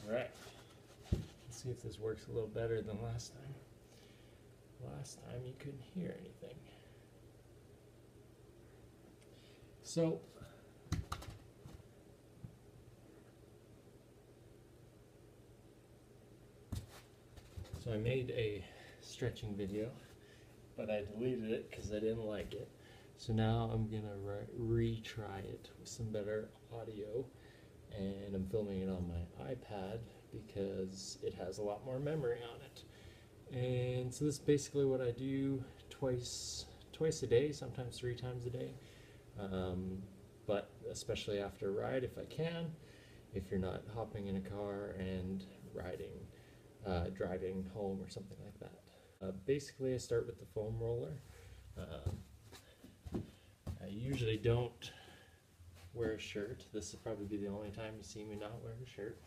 Alright, let's see if this works a little better than last time. Last time you couldn't hear anything. So I made a stretching video, but I deleted it because I didn't like it. So now I'm gonna retry it with some better audio, and I'm filming it on my iPad because it has a lot more memory on it. And so this is basically what I do twice a day, sometimes 3 times a day. But especially after a ride, if I can, if you're not hopping in a car and driving home or something like that. Basically, I start with the foam roller. I usually don't wear a shirt. This will probably be the only time you see me not wear a shirt,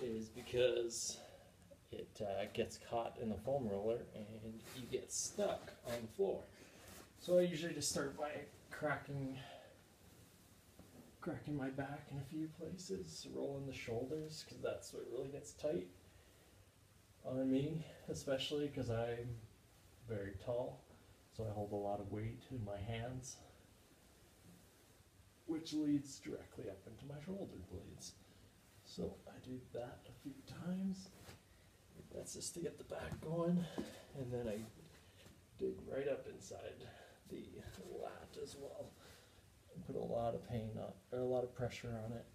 is because it gets caught in the foam roller and you get stuck on the floor. So I usually just start by cracking my back in a few places, rolling the shoulders, because that's what really gets tight on me, especially because I'm very tall, so I hold a lot of weight in my hands, which leads directly up into my shoulder blades. So I do that a few times. That's just to get the back going, and then I dig right up inside the lat as well and put a lot of a lot of pressure on it.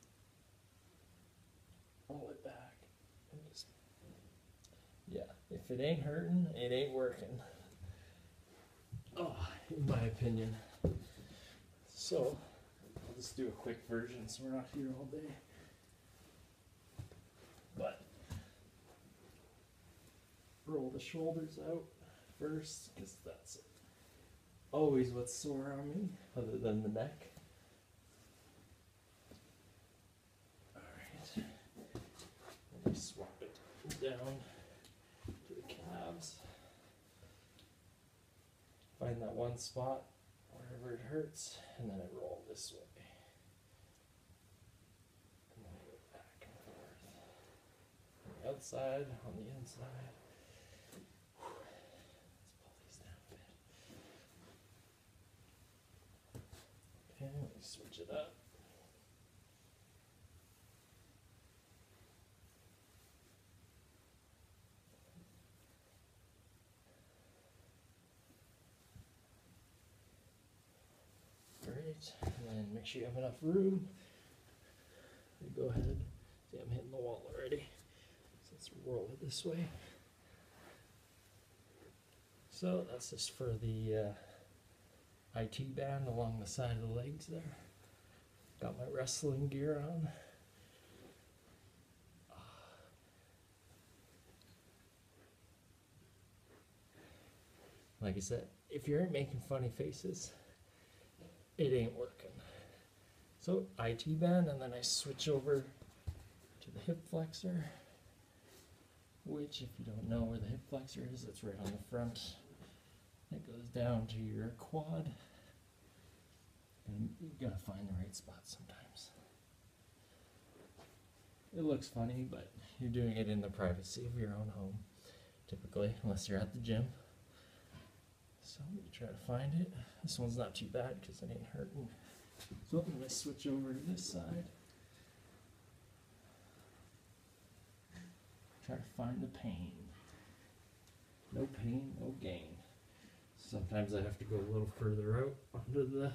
Roll it back and just, yeah, if it ain't hurting, it ain't working. Oh, in my opinion. So I'll just do a quick version so we're not here all day. But roll the shoulders out first, because that's always what's sore on me, other than the neck. Alright, let me swap it down to the calves. Find that one spot wherever it hurts, and then I roll this way. And then I go back and forth. On the outside, on the inside. Let's pull these down a bit. Okay, let me switch it up. Great, and then make sure you have enough room. Go ahead. See, I'm hitting the wall already. So let's roll it this way. So that's just for the IT band along the side of the legs there. Got my wrestling gear on. Like I said, if you aren't making funny faces, it ain't working. So IT band, and then I switch over to the hip flexor, which, if you don't know where the hip flexor is, it's right on the front. It goes down to your quad, and you gotta find the right spot sometimes. It looks funny, but you're doing it in the privacy of your own home, typically, unless you're at the gym. So I'm gonna try to find it. This one's not too bad because it ain't hurting. So I'm gonna switch over to this side. Try to find the pain. No pain, no gain. Sometimes I have to go a little further out onto the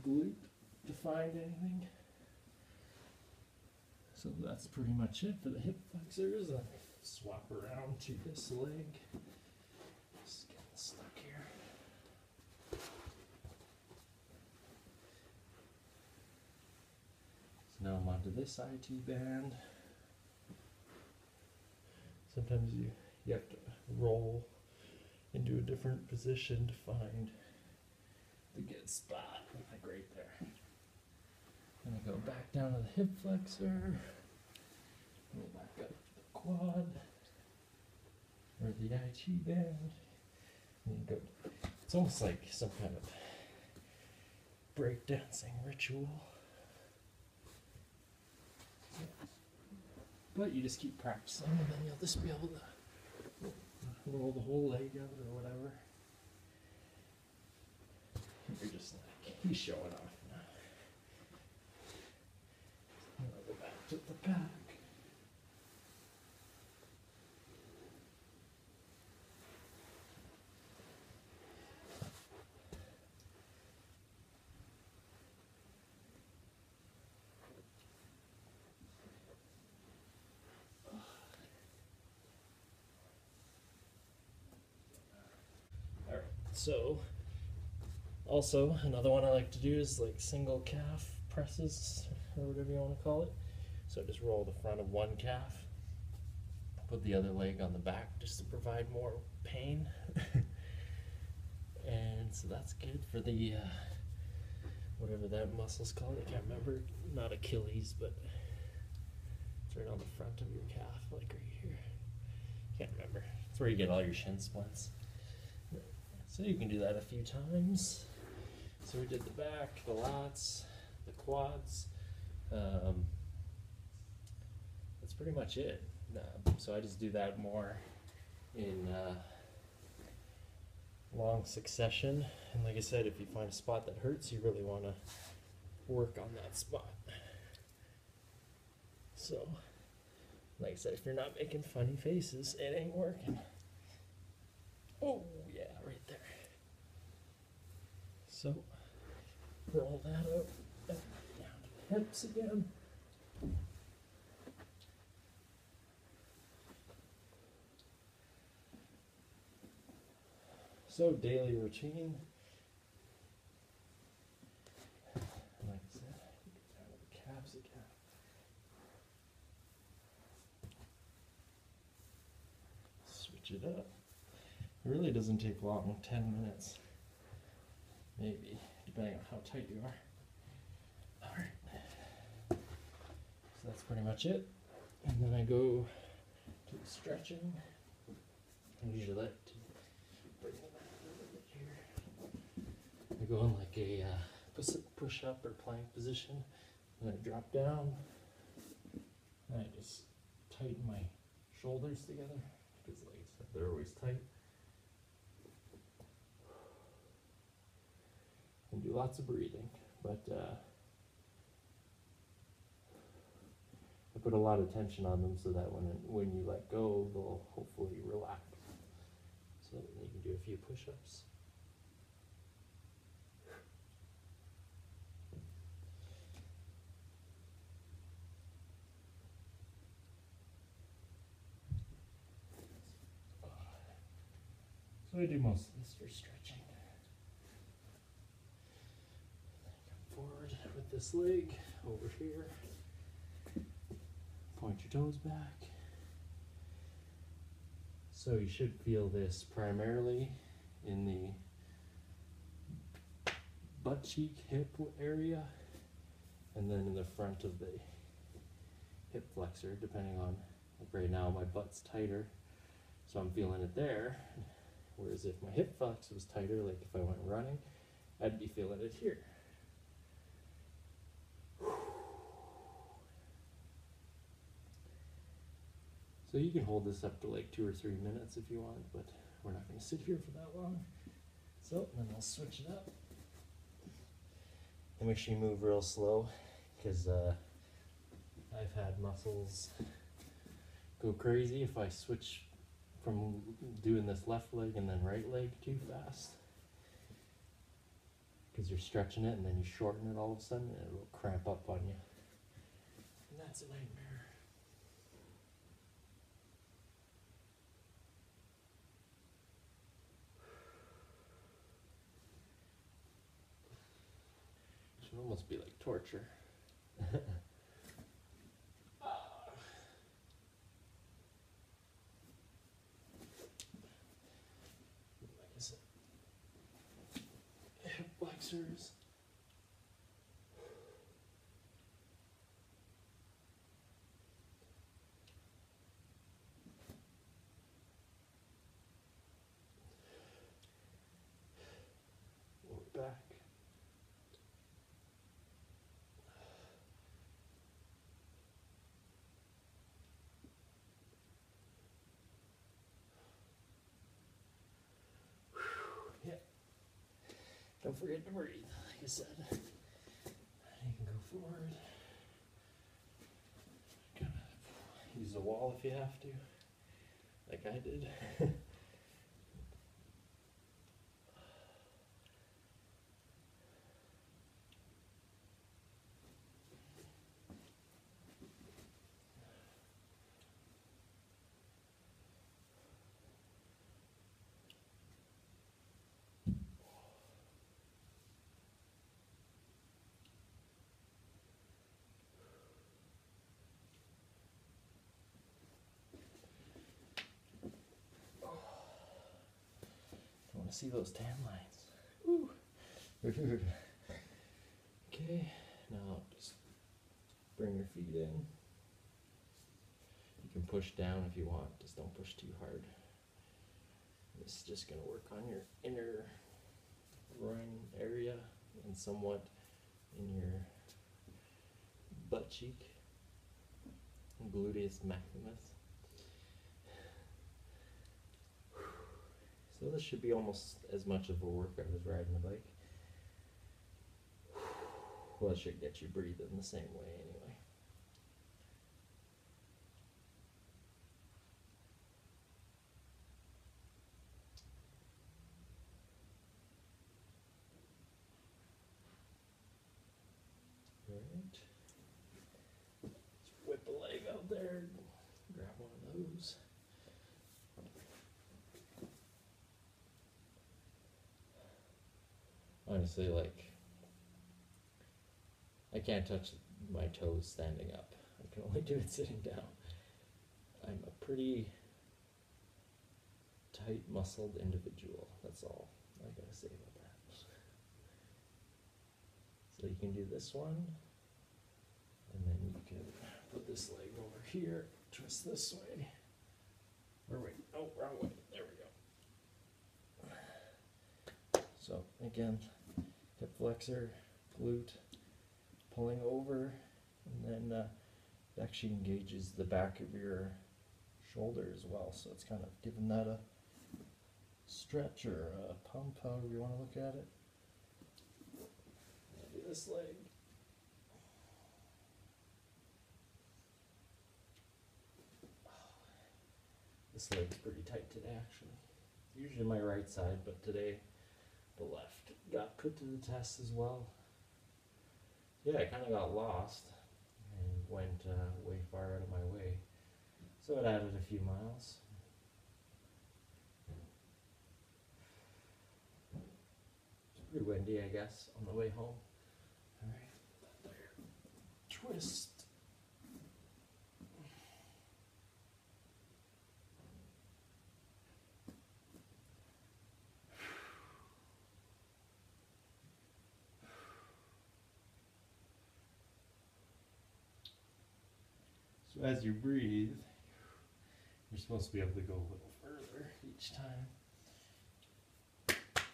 glute to find anything. So that's pretty much it for the hip flexors. I swap around to this leg. Just getting stuck here. So now I'm onto this IT band. Sometimes you have to roll into a different position to find the good spot, like right there. And I go back down to the hip flexor, go back up to the quad, or the IT band, and you go. It's almost like some kind of breakdancing ritual. But you just keep practicing, and then you'll just be able to roll the whole leg out or whatever. You're just like, he's showing off now. I'll go back to the back. Alright, so also another one I like to do is like single calf presses or whatever you want to call it. So just roll the front of one calf, put the other leg on the back just to provide more pain. And so that's good for the whatever that muscle's called. I can't remember. Not Achilles, but it's right on the front of your calf, like right here. Can't remember. It's where you get all your shin splints. So you can do that a few times. So we did the back, the lats, the quads. That's pretty much it. So I just do that more in long succession. And like I said, if you find a spot that hurts, you really want to work on that spot. So, like I said, if you're not making funny faces, it ain't working. Oh, yeah, right there. So, roll that up, and down to the hips again. So, daily routine. Like I said, down to the calves again. Switch it up. It really doesn't take long, 10 minutes. Maybe, depending on how tight you are. Alright. So that's pretty much it. And then I go to the stretching. I usually like to bring it back a little bit here. I go in like a push up or plank position. And I drop down. And I just tighten my shoulders together. Because like I said, they're always tight. And do lots of breathing, but I put a lot of tension on them so that when you let go, they'll hopefully relax. So you can do a few push-ups. So I do most of this for stretching. Forward with this leg over here. Point your toes back. So you should feel this primarily in the butt cheek hip area, and then in the front of the hip flexor, depending on, like right now my butt's tighter, so I'm feeling it there. Whereas if my hip flex was tighter, like if I went running, I'd be feeling it here. So you can hold this up to like 2 or 3 minutes if you want, but we're not going to sit here for that long. So then I'll switch it up. And make sure you move real slow, because I've had muscles go crazy if I switch from doing this left leg and then right leg too fast. Because you're stretching it and then you shorten it all of a sudden and it'll cramp up on you. And that's a nightmare. It should almost be like torture. Like I said, hip flexors. Lower back. Don't forget to breathe, like I said. You can go forward. Kind of use the wall if you have to, like I did. See those tan lines. Woo. Okay, now just bring your feet in. You can push down if you want, just don't push too hard. This is just going to work on your inner groin area and somewhat in your butt cheek, gluteus maximus. So this should be almost as much of a workout as riding a bike. Well, it should get you breathing the same way anyway. Alright. Just whip a leg out there, grab one of those. Honestly, like, I can't touch my toes standing up. I can only do it sitting down. I'm a pretty tight muscled individual. That's all I gotta say about that. So you can do this one, and then you can put this leg over here, twist this way. Or wait, oh, wrong way. There we go. So again, hip flexor, glute, pulling over, and then it actually engages the back of your shoulder as well. So it's kind of giving that a stretch or a pump, however you want to look at it. Do this leg. This leg's pretty tight today, actually. Usually my right side, but today the left got put to the test as well. Yeah, I kind of got lost and went way far out of my way. So it added a few miles. It's pretty windy, I guess, on the way home. Alright, there. Twist. So as you breathe, you're supposed to be able to go a little further each time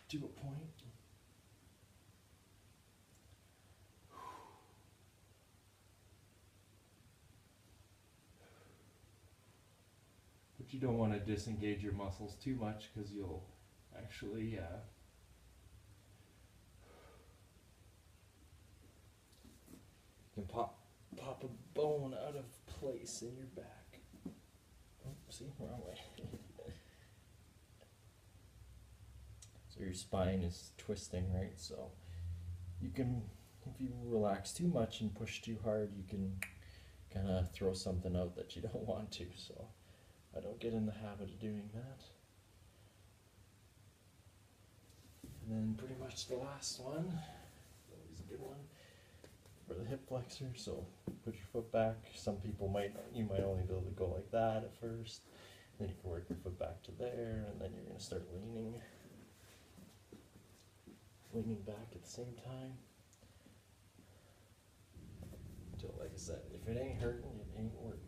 to a point. But you don't want to disengage your muscles too much because you'll actually you can pop a bone out of place in your back. Oh, see, wrong way. So your spine is twisting, right? So you can, if you relax too much and push too hard, you can kind of throw something out that you don't want to. So I don't get in the habit of doing that. And then pretty much the last one, always a good one, for the hip flexor. So put your foot back. Some people you might only be able to go like that at first. Then you can work your foot back to there, and then you're going to start leaning back at the same time. Until, like I said, if it ain't hurting, it ain't working.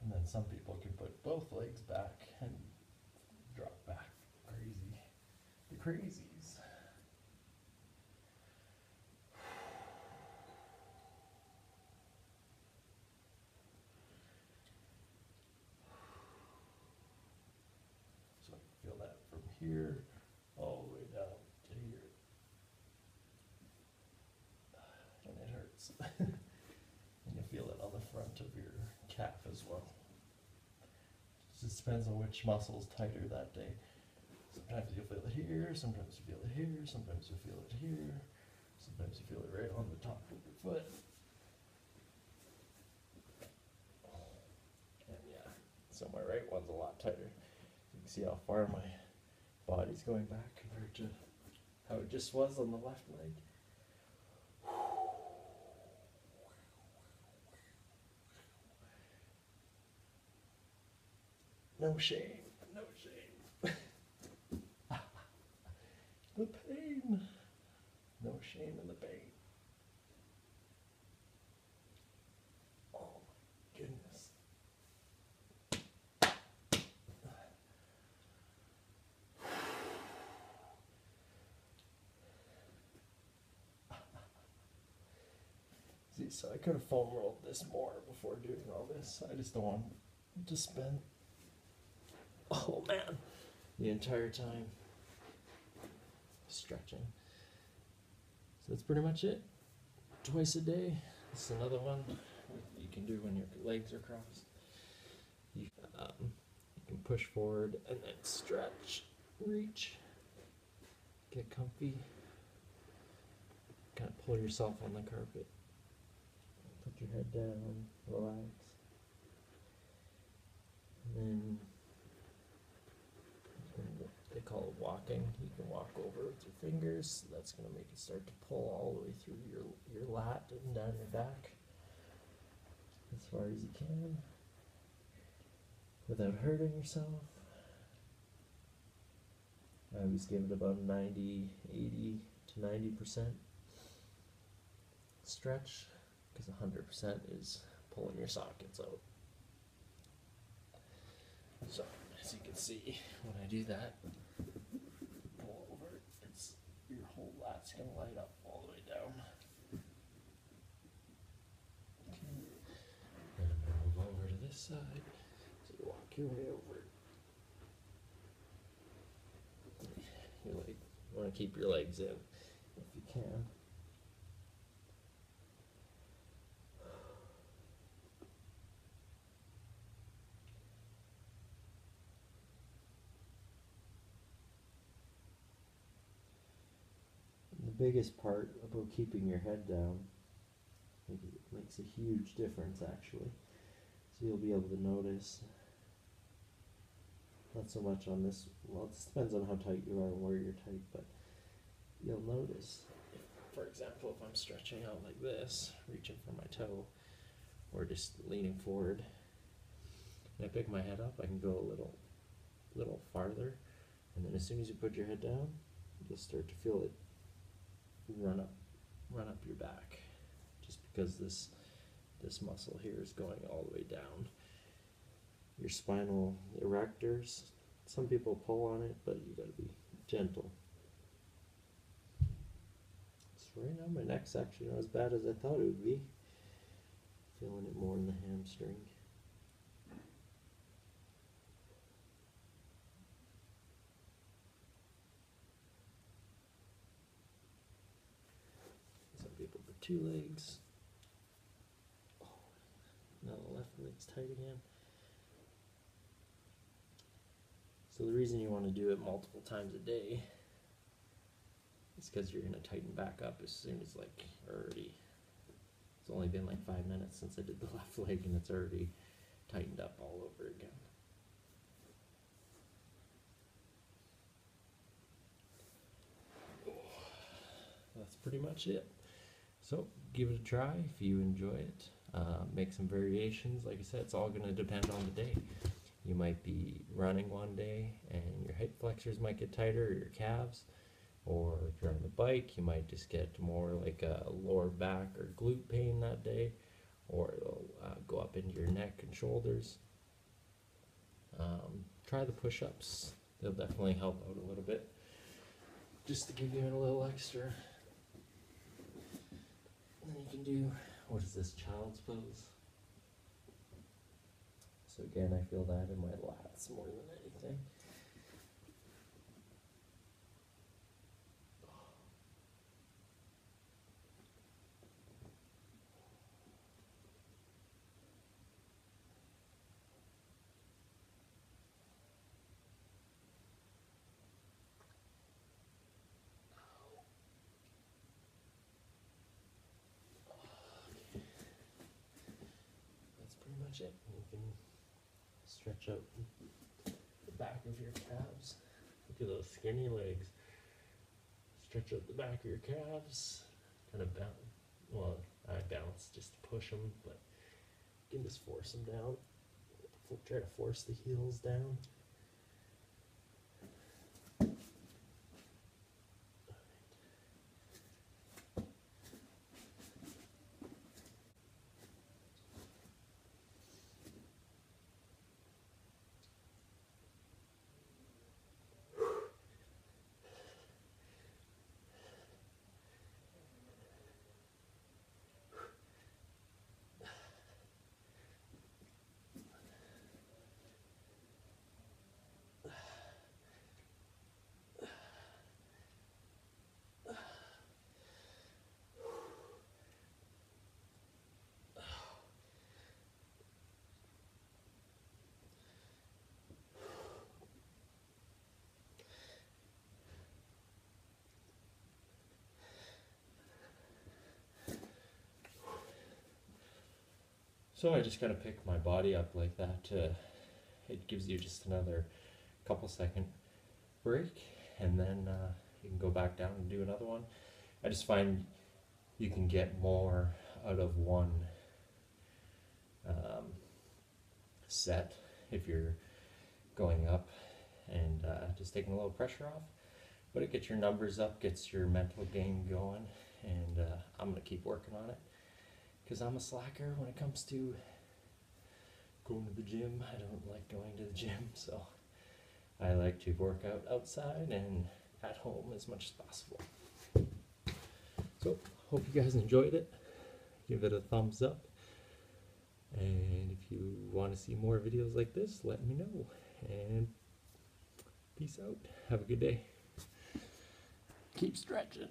And then some people can put both legs back and drop back. Crazy. The crazies. here, all the way down to here. And it hurts. And you feel it on the front of your calf as well. It just depends on which muscle's tighter that day. Sometimes you feel it here, sometimes you feel it here, sometimes you feel it here, sometimes you feel it right on the top of your foot. And yeah, so my right one's a lot tighter. You can see how far my body's going back compared to how it just was on the left leg. No shame, no shame. The pain. No shame in the pain. Oh my goodness. See, so I could have foam rolled this more before doing all this. I just don't want to spend, oh man, the entire time stretching. So that's pretty much it. Twice a day. This is another one you can do when your legs are crossed. You can push forward and then stretch, reach, get comfy, kind of pull yourself on the carpet. Put your head down, relax. And then they call it walking. You can walk over with your fingers. That's going to make it start to pull all the way through your lat and down your back as far as you can without hurting yourself. I always give it about 80 to 90% stretch, because 100% is pulling your sockets out. So, as you can see, when I do that, pull over, it's your whole lat's going to light up all the way down. Okay. And I'm going to move over to this side, so you walk your way over. You want to keep your legs in if you can. The biggest part about keeping your head down, it makes a huge difference actually. So you'll be able to notice, not so much on this, well it depends on how tight you are and where you're tight, but you'll notice, if, for example, if I'm stretching out like this, reaching for my toe, or just leaning forward, and I pick my head up, I can go a little farther, and then as soon as you put your head down, you'll start to feel it run up your back, just because this muscle here is going all the way down. Your spinal erectors, some people pull on it, but you gotta be gentle. So right now my neck's actually not as bad as I thought it would be. Feeling it more in the hamstring. Some people put two legs. Oh, now the left leg's tight again. So the reason you want to do it multiple times a day is because you're going to tighten back up as soon as already, it's only been like 5 minutes since I did the left leg and it's already tightened up all over again. That's pretty much it. So give it a try if you enjoy it. Make some variations. Like I said, it's all going to depend on the day. You might be running one day and your hip flexors might get tighter, or your calves, or if you're on the bike, you might just get more like a lower back or glute pain that day, or it'll go up into your neck and shoulders. Try the push-ups. They'll definitely help out a little bit, just to give you a little extra. And then you can do, what is this, child's pose? So again, I feel that in my lats more than anything. stretch it. You can stretch out the back of your calves. Look at those skinny legs. Stretch out the back of your calves. Kind of bounce. Well, I bounce just to push them, but you can just force them down. Try to force the heels down. So I just gotta pick my body up like that. It gives you just another couple second break, and then you can go back down and do another one. I just find you can get more out of one set if you're going up and just taking a little pressure off. But it gets your numbers up, gets your mental game going, and I'm gonna keep working on it. Because I'm a slacker when it comes to going to the gym. I don't like going to the gym, so I like to work out outside and at home as much as possible. So, hope you guys enjoyed it. Give it a thumbs up. And if you want to see more videos like this, let me know. And peace out. Have a good day. Keep stretching.